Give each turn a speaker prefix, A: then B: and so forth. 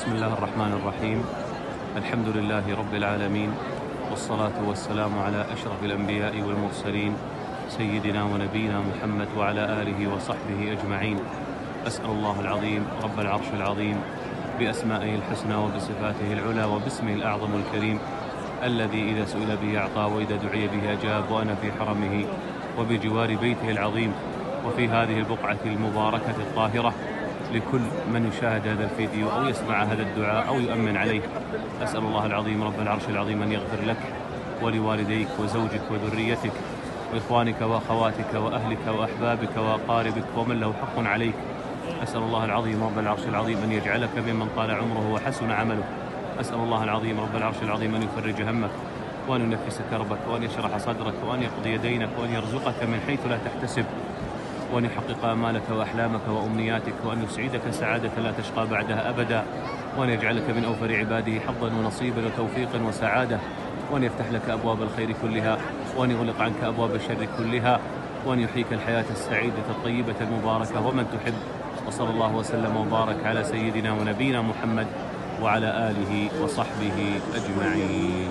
A: بسم الله الرحمن الرحيم. الحمد لله رب العالمين، والصلاة والسلام على أشرف الأنبياء والمرسلين سيدنا ونبينا محمد وعلى آله وصحبه أجمعين. أسأل الله العظيم رب العرش العظيم بأسمائه الحسنى وبصفاته العلى وباسمه الأعظم الكريم الذي إذا سئل به أعطى وإذا دعي به أجاب، وأنا في حرمه وبجوار بيته العظيم وفي هذه البقعة المباركة الطاهرة لكل من يشاهد هذا الفيديو أو يسمع هذا الدعاء أو يؤمن عليه. أسأل الله العظيم رب العرش العظيم أن يغفر لك ولوالديك وزوجك وذريتك وإخوانك وأخواتك وأهلك وأحبابك وأقاربك ومن له حق عليك. أسأل الله العظيم رب العرش العظيم أن يجعلك ممن طال عمره وحسن عمله. أسأل الله العظيم رب العرش العظيم أن يفرج همك وأن ينفس كربك وأن يشرح صدرك وأن يقضي دينك وأن يرزقك من حيث لا تحتسب وأن يحقق آمالك وأحلامك وأمنياتك وأن يسعدك سعادة لا تشقى بعدها أبدا، وأن يجعلك من أوفر عباده حظا ونصيبا وتوفيقا وسعادة، وأن يفتح لك أبواب الخير كلها وأن يغلق عنك أبواب الشر كلها، وأن يحييك الحياة السعيدة الطيبة المباركة ومن تحب. وصلى الله وسلم وبارك على سيدنا ونبينا محمد وعلى آله وصحبه أجمعين.